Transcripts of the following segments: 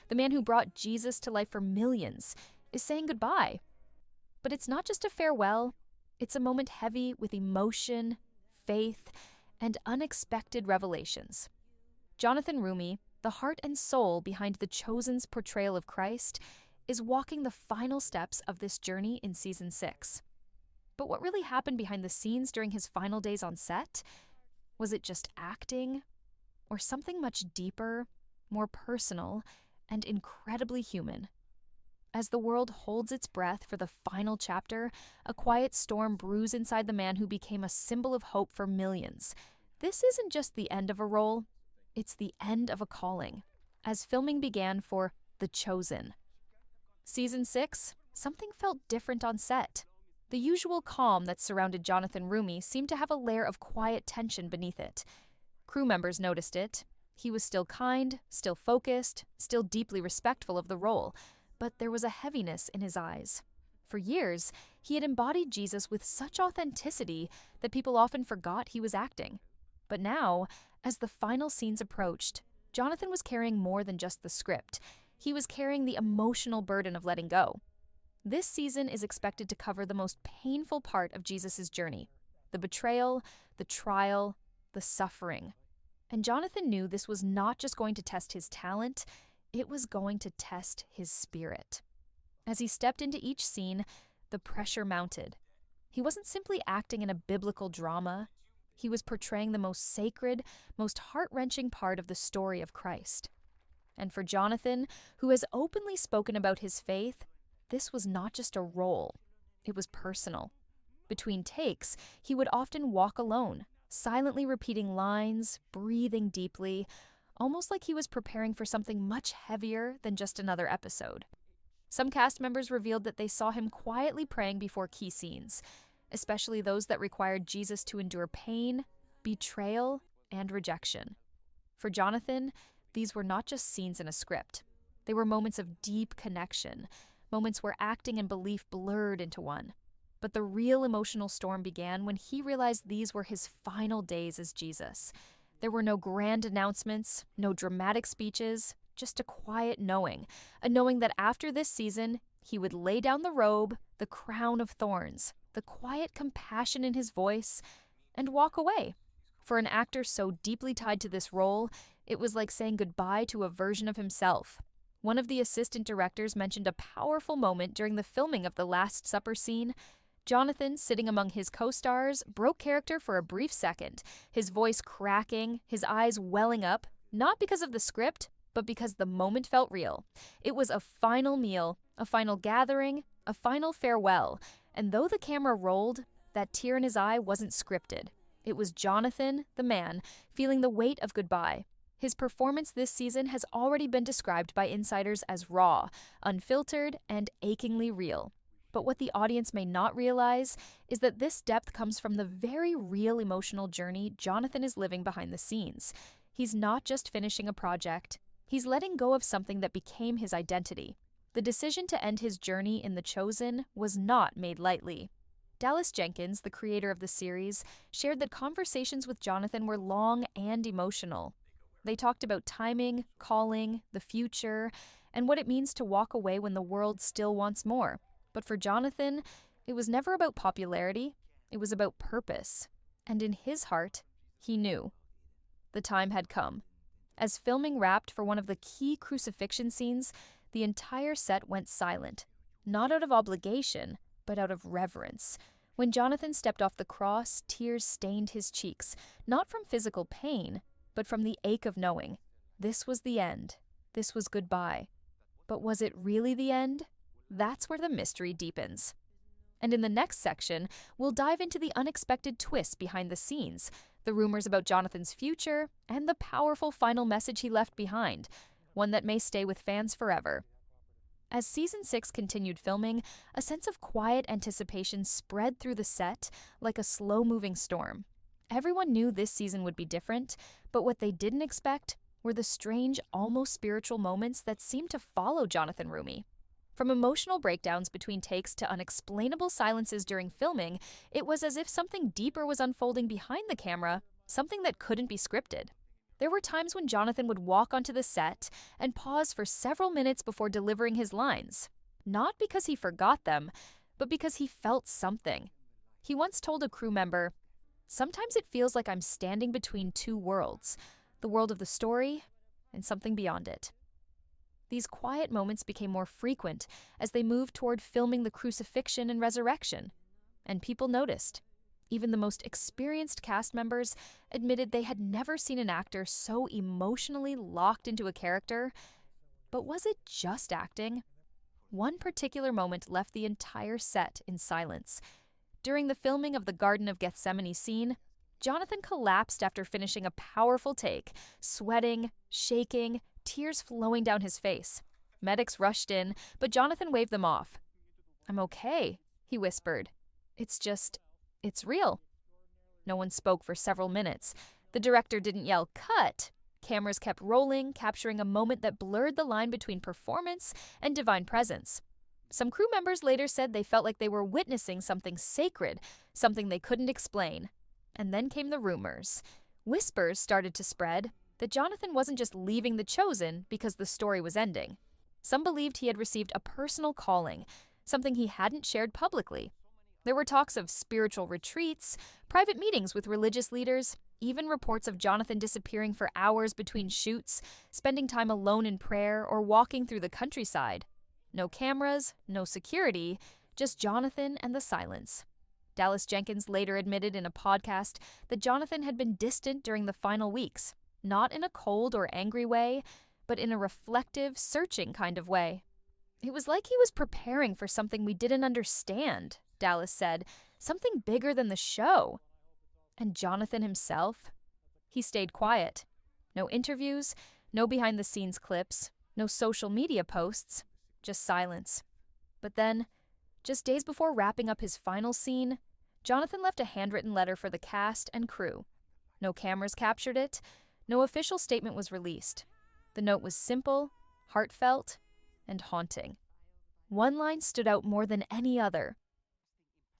the man who brought Jesus to life for millions, is saying goodbye. But it's not just a farewell, it's a moment heavy with emotion, faith, and unexpected revelations. Jonathan Roumie, the heart and soul behind The Chosen's portrayal of Christ, is walking the final steps of this journey in Season 6. But what really happened behind the scenes during his final days on set? Was it just acting? Or something much deeper, more personal, and incredibly human? As the world holds its breath for the final chapter, a quiet storm brews inside the man who became a symbol of hope for millions. This isn't just the end of a role, it's the end of a calling, as filming began for The Chosen. Season 6, something felt different on set. The usual calm that surrounded Jonathan Roumie seemed to have a layer of quiet tension beneath it. Crew members noticed it. He was still kind, still focused, still deeply respectful of the role, but there was a heaviness in his eyes. For years, he had embodied Jesus with such authenticity that people often forgot he was acting. But now, as the final scenes approached, Jonathan was carrying more than just the script. He was carrying the emotional burden of letting go. This season is expected to cover the most painful part of Jesus' journey: the betrayal, the trial, the suffering. And Jonathan knew this was not just going to test his talent, it was going to test his spirit. As he stepped into each scene, the pressure mounted. He wasn't simply acting in a biblical drama. He was portraying the most sacred, most heart-wrenching part of the story of Christ. And for Jonathan, who has openly spoken about his faith, this was not just a role. It was personal. Between takes, he would often walk alone, silently repeating lines, breathing deeply, almost like he was preparing for something much heavier than just another episode. Some cast members revealed that they saw him quietly praying before key scenes, especially those that required Jesus to endure pain, betrayal, and rejection. For Jonathan, these were not just scenes in a script. They were moments of deep connection, moments where acting and belief blurred into one. But the real emotional storm began when he realized these were his final days as Jesus. There were no grand announcements, no dramatic speeches, just a quiet knowing, a knowing that after this season, he would lay down the robe, the crown of thorns, the quiet compassion in his voice, and walk away. For an actor so deeply tied to this role, it was like saying goodbye to a version of himself. One of the assistant directors mentioned a powerful moment during the filming of the Last Supper scene. Jonathan, sitting among his co-stars, broke character for a brief second, his voice cracking, his eyes welling up, not because of the script, but because the moment felt real. It was a final meal, a final gathering, a final farewell, and though the camera rolled, that tear in his eye wasn't scripted. It was Jonathan, the man, feeling the weight of goodbye. His performance this season has already been described by insiders as raw, unfiltered, and achingly real. But what the audience may not realize is that this depth comes from the very real emotional journey Jonathan is living behind the scenes. He's not just finishing a project, he's letting go of something that became his identity. The decision to end his journey in The Chosen was not made lightly. Dallas Jenkins, the creator of the series, shared that conversations with Jonathan were long and emotional. They talked about timing, calling, the future, and what it means to walk away when the world still wants more. But for Jonathan, it was never about popularity, it was about purpose. And in his heart, he knew. The time had come. As filming wrapped for one of the key crucifixion scenes, the entire set went silent, not out of obligation, but out of reverence. When Jonathan stepped off the cross, tears stained his cheeks, not from physical pain, but from the ache of knowing. This was the end. This was goodbye. But was it really the end? That's where the mystery deepens. And in the next section, we'll dive into the unexpected twists behind the scenes, the rumors about Jonathan's future, and the powerful final message he left behind, one that may stay with fans forever. As Season 6 continued filming, a sense of quiet anticipation spread through the set like a slow-moving storm. Everyone knew this season would be different, but what they didn't expect were the strange, almost spiritual moments that seemed to follow Jonathan Roumie. From emotional breakdowns between takes to unexplainable silences during filming, it was as if something deeper was unfolding behind the camera, something that couldn't be scripted. There were times when Jonathan would walk onto the set and pause for several minutes before delivering his lines, not because he forgot them, but because he felt something. He once told a crew member, "Sometimes it feels like I'm standing between two worlds, the world of the story and something beyond it." These quiet moments became more frequent as they moved toward filming the crucifixion and resurrection, and people noticed. Even the most experienced cast members admitted they had never seen an actor so emotionally locked into a character. But was it just acting? One particular moment left the entire set in silence. During the filming of the Garden of Gethsemane scene, Jonathan collapsed after finishing a powerful take, sweating, shaking, tears flowing down his face. Medics rushed in, but Jonathan waved them off. "I'm okay," he whispered. It's real." No one spoke for several minutes. The director didn't yell, "Cut!" Cameras kept rolling, capturing a moment that blurred the line between performance and divine presence. Some crew members later said they felt like they were witnessing something sacred, something they couldn't explain. And then came the rumors. Whispers started to spread that Jonathan wasn't just leaving The Chosen because the story was ending. Some believed he had received a personal calling, something he hadn't shared publicly. There were talks of spiritual retreats, private meetings with religious leaders, even reports of Jonathan disappearing for hours between shoots, spending time alone in prayer, or walking through the countryside. No cameras, no security, just Jonathan and the silence. Dallas Jenkins later admitted in a podcast that Jonathan had been distant during the final weeks, not in a cold or angry way, but in a reflective, searching kind of way. "It was like he was preparing for something we didn't understand," Dallas said, "something bigger than the show." And Jonathan himself? He stayed quiet. No interviews, no behind-the-scenes clips, no social media posts, just silence. But then, just days before wrapping up his final scene, Jonathan left a handwritten letter for the cast and crew. No cameras captured it, no official statement was released. The note was simple, heartfelt, and haunting. One line stood out more than any other.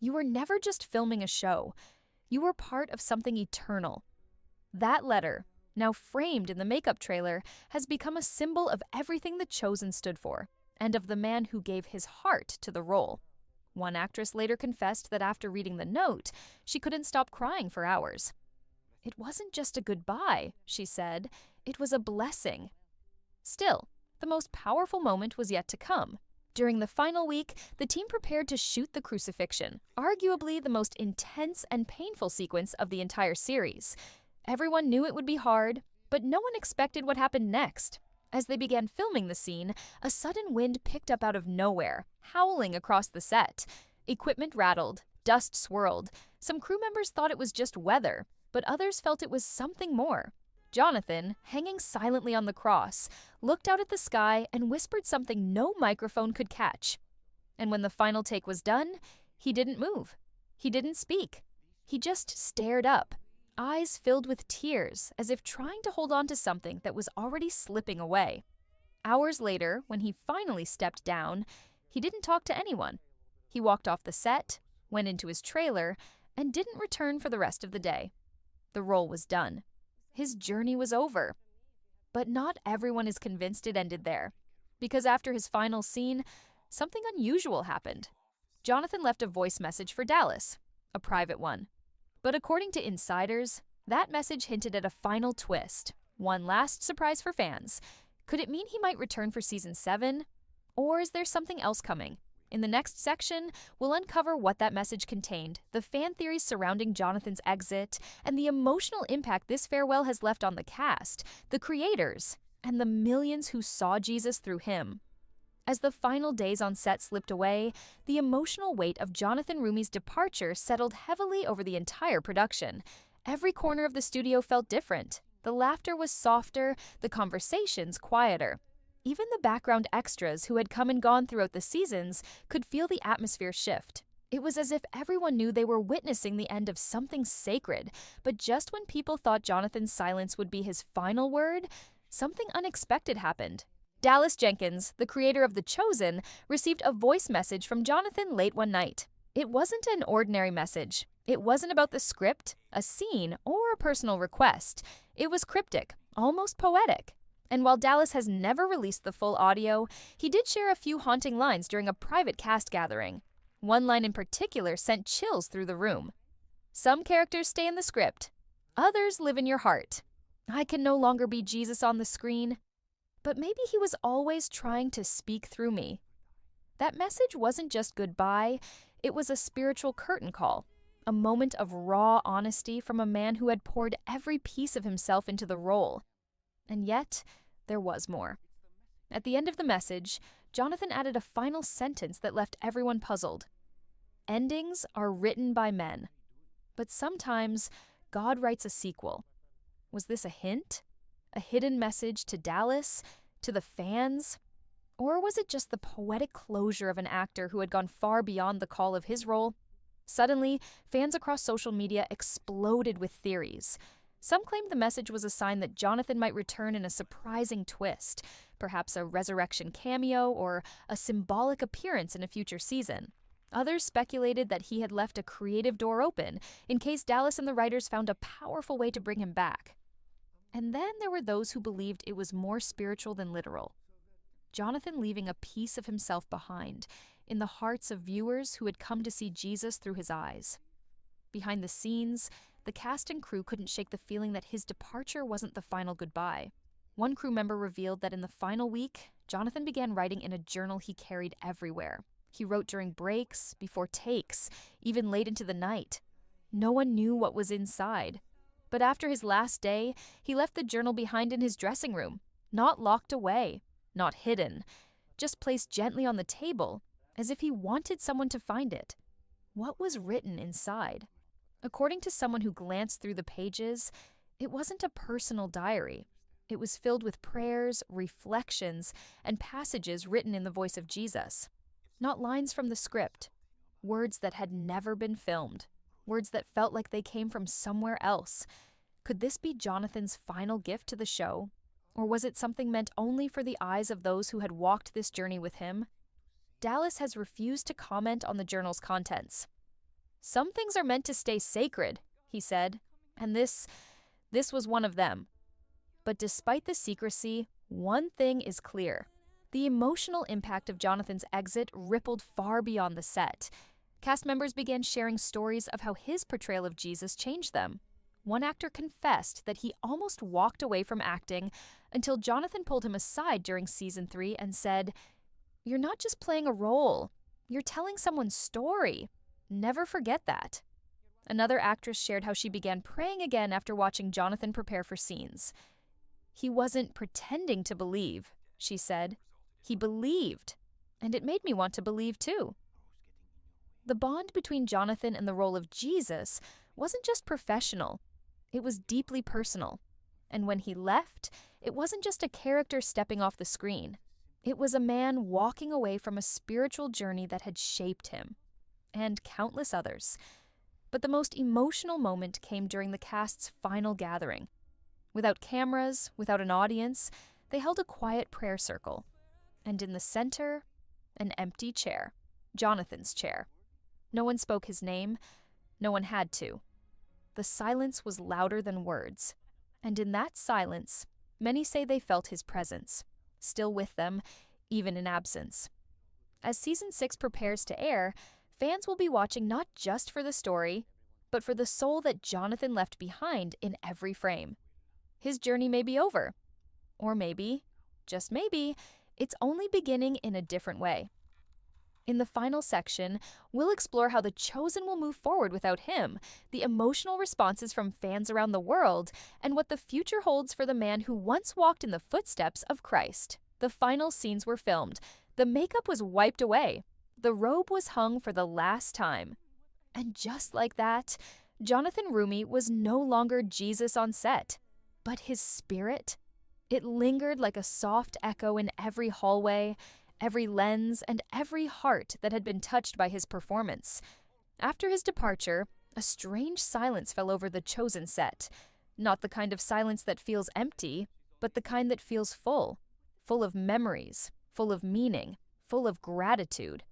"You were never just filming a show. You were part of something eternal." That letter, now framed in the makeup trailer, has become a symbol of everything The Chosen stood for, and of the man who gave his heart to the role. One actress later confessed that after reading the note, she couldn't stop crying for hours. "It wasn't just a goodbye," she said. "It was a blessing." Still, the most powerful moment was yet to come. During the final week, the team prepared to shoot the crucifixion, arguably the most intense and painful sequence of the entire series. Everyone knew it would be hard, but no one expected what happened next. As they began filming the scene, a sudden wind picked up out of nowhere, howling across the set. Equipment rattled, dust swirled. Some crew members thought it was just weather, but others felt it was something more. Jonathan, hanging silently on the cross, looked out at the sky and whispered something no microphone could catch. And when the final take was done, he didn't move. He didn't speak. He just stared up, eyes filled with tears, as if trying to hold on to something that was already slipping away. Hours later, when he finally stepped down, he didn't talk to anyone. He walked off the set, went into his trailer, and didn't return for the rest of the day. The role was done. His journey was over. But not everyone is convinced it ended there, because after his final scene, something unusual happened. Jonathan left a voice message for Dallas, a private one. But according to insiders, that message hinted at a final twist, one last surprise for fans. Could it mean he might return for season 7? Or is there something else coming? In the next section, we'll uncover what that message contained, the fan theories surrounding Jonathan's exit, and the emotional impact this farewell has left on the cast, the creators, and the millions who saw Jesus through him. As the final days on set slipped away, the emotional weight of Jonathan Roumie's departure settled heavily over the entire production. Every corner of the studio felt different. The laughter was softer, the conversations quieter. Even the background extras who had come and gone throughout the seasons could feel the atmosphere shift. It was as if everyone knew they were witnessing the end of something sacred, but just when people thought Jonathan's silence would be his final word, something unexpected happened. Dallas Jenkins, the creator of The Chosen, received a voice message from Jonathan late one night. It wasn't an ordinary message. It wasn't about the script, a scene, or a personal request. It was cryptic, almost poetic. And while Dallas has never released the full audio, he did share a few haunting lines during a private cast gathering. One line in particular sent chills through the room. "Some characters stay in the script. Others live in your heart. I can no longer be Jesus on the screen, but maybe he was always trying to speak through me." That message wasn't just goodbye, it was a spiritual curtain call, a moment of raw honesty from a man who had poured every piece of himself into the role. And yet, there was more. At the end of the message, Jonathan added a final sentence that left everyone puzzled. "Endings are written by men, but sometimes God writes a sequel." Was this a hint? A hidden message to Dallas? To the fans? Or was it just the poetic closure of an actor who had gone far beyond the call of his role? Suddenly, fans across social media exploded with theories. Some claimed the message was a sign that Jonathan might return in a surprising twist, perhaps a resurrection cameo or a symbolic appearance in a future season. Others speculated that he had left a creative door open in case Dallas and the writers found a powerful way to bring him back. And then there were those who believed it was more spiritual than literal. Jonathan leaving a piece of himself behind in the hearts of viewers who had come to see Jesus through his eyes. Behind the scenes, the cast and crew couldn't shake the feeling that his departure wasn't the final goodbye. One crew member revealed that in the final week, Jonathan began writing in a journal he carried everywhere. He wrote during breaks, before takes, even late into the night. No one knew what was inside. But after his last day, he left the journal behind in his dressing room, not locked away, not hidden, just placed gently on the table, as if he wanted someone to find it. What was written inside? According to someone who glanced through the pages, it wasn't a personal diary. It was filled with prayers, reflections, and passages written in the voice of Jesus. Not lines from the script, words that had never been filmed, words that felt like they came from somewhere else. Could this be Jonathan's final gift to the show? Or was it something meant only for the eyes of those who had walked this journey with him? Dallas has refused to comment on the journal's contents. "Some things are meant to stay sacred," he said, and this was one of them. But despite the secrecy, one thing is clear. The emotional impact of Jonathan's exit rippled far beyond the set. Cast members began sharing stories of how his portrayal of Jesus changed them. One actor confessed that he almost walked away from acting until Jonathan pulled him aside during season 3 and said, "You're not just playing a role, you're telling someone's story. Never forget that." Another actress shared how she began praying again after watching Jonathan prepare for scenes. "He wasn't pretending to believe," she said. "He believed, and it made me want to believe too." The bond between Jonathan and the role of Jesus wasn't just professional, it was deeply personal. And when he left, it wasn't just a character stepping off the screen. It was a man walking away from a spiritual journey that had shaped him, and countless others. But the most emotional moment came during the cast's final gathering. Without cameras, without an audience, they held a quiet prayer circle. And in the center, an empty chair, Jonathan's chair. No one spoke his name, no one had to. The silence was louder than words, and in that silence, many say they felt his presence, still with them, even in absence. As season 6 prepares to air, fans will be watching not just for the story, but for the soul that Jonathan left behind in every frame. His journey may be over, or maybe, just maybe, it's only beginning in a different way. In the final section, we'll explore how The Chosen will move forward without him, the emotional responses from fans around the world, and what the future holds for the man who once walked in the footsteps of Christ. The final scenes were filmed. The makeup was wiped away. The robe was hung for the last time. And just like that, Jonathan Roumie was no longer Jesus on set, but his spirit. It lingered like a soft echo in every hallway, every lens, and every heart that had been touched by his performance. After his departure, a strange silence fell over the Chosen set. Not the kind of silence that feels empty, but the kind that feels full. Full of memories, full of meaning, full of gratitude.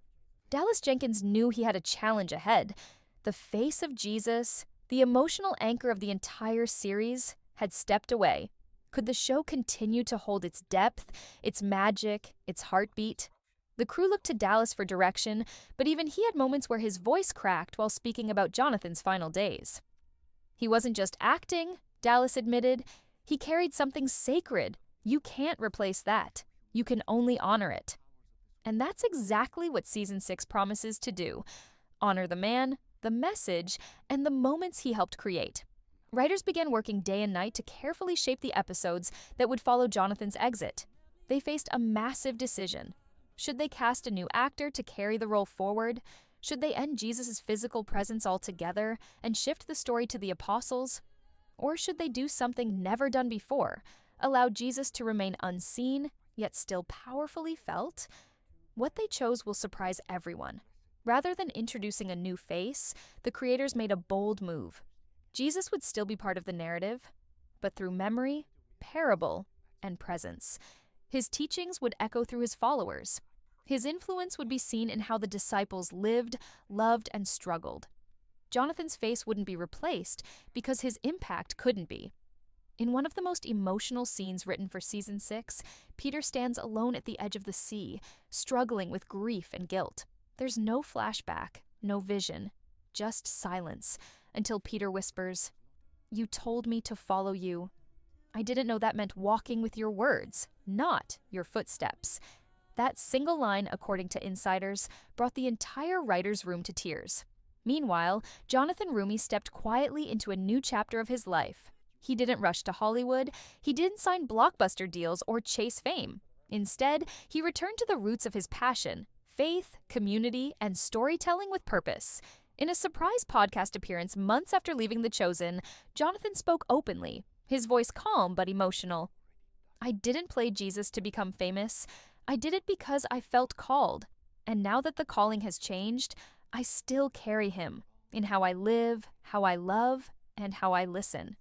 Dallas Jenkins knew he had a challenge ahead. The face of Jesus, the emotional anchor of the entire series, had stepped away. Could the show continue to hold its depth, its magic, its heartbeat? The crew looked to Dallas for direction, but even he had moments where his voice cracked while speaking about Jonathan's final days. He wasn't just acting, Dallas admitted. He carried something sacred. You can't replace that. You can only honor it. And that's exactly what Season 6 promises to do. Honor the man, the message, and the moments he helped create. Writers began working day and night to carefully shape the episodes that would follow Jonathan's exit. They faced a massive decision. Should they cast a new actor to carry the role forward? Should they end Jesus' physical presence altogether and shift the story to the apostles? Or should they do something never done before, allow Jesus to remain unseen, yet still powerfully felt? What they chose will surprise everyone. Rather than introducing a new face, the creators made a bold move. Jesus would still be part of the narrative, but through memory, parable, and presence. His teachings would echo through his followers. His influence would be seen in how the disciples lived, loved, and struggled. Jonathan's face wouldn't be replaced because his impact couldn't be. In one of the most emotional scenes written for Season 6, Peter stands alone at the edge of the sea, struggling with grief and guilt. There's no flashback, no vision, just silence, until Peter whispers, "You told me to follow you. I didn't know that meant walking with your words, not your footsteps." That single line, according to insiders, brought the entire writer's room to tears. Meanwhile, Jonathan Roumie stepped quietly into a new chapter of his life. He didn't rush to Hollywood, he didn't sign blockbuster deals or chase fame. Instead, he returned to the roots of his passion: faith, community, and storytelling with purpose. In a surprise podcast appearance months after leaving The Chosen, Jonathan spoke openly, his voice calm but emotional. "I didn't play Jesus to become famous. I did it because I felt called. And now that the calling has changed, I still carry him in how I live, how I love, and how I listen."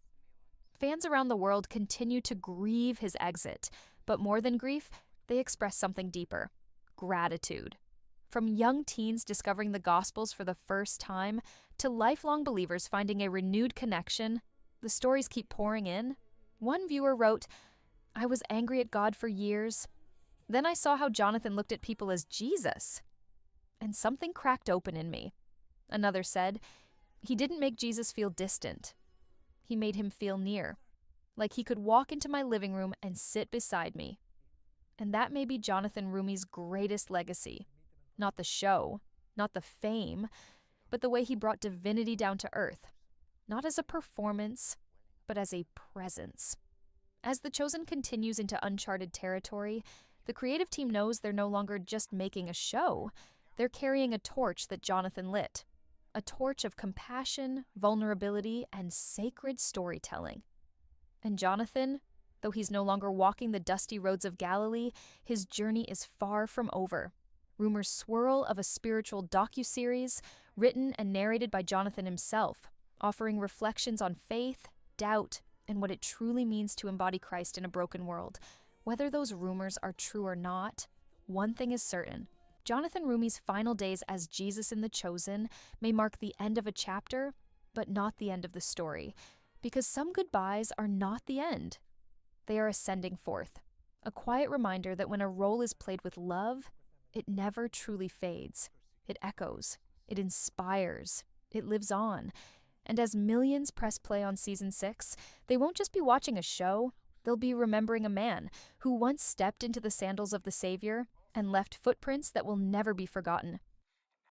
Fans around the world continue to grieve his exit, but more than grief, they express something deeper: gratitude. From young teens discovering the Gospels for the first time to lifelong believers finding a renewed connection, the stories keep pouring in. One viewer wrote, "I was angry at God for years. Then I saw how Jonathan looked at people as Jesus, and something cracked open in me." Another said, "He didn't make Jesus feel distant. He made him feel near, like he could walk into my living room and sit beside me." And that may be Jonathan Roumie's greatest legacy. Not the show, not the fame, but the way he brought divinity down to earth. Not as a performance, but as a presence. As The Chosen continues into uncharted territory, the creative team knows they're no longer just making a show. They're carrying a torch that Jonathan lit. A torch of compassion, vulnerability, and sacred storytelling. And Jonathan, though he's no longer walking the dusty roads of Galilee, his journey is far from over. Rumors swirl of a spiritual docuseries written and narrated by Jonathan himself, offering reflections on faith, doubt, and what it truly means to embody Christ in a broken world. Whether those rumors are true or not, one thing is certain: Jonathan Roumie's final days as Jesus in The Chosen may mark the end of a chapter, but not the end of the story, because some goodbyes are not the end. They are ascending forth, a quiet reminder that when a role is played with love, it never truly fades. It echoes, it inspires, it lives on. And as millions press play on Season 6, they won't just be watching a show, they'll be remembering a man who once stepped into the sandals of the Savior and left footprints that will never be forgotten.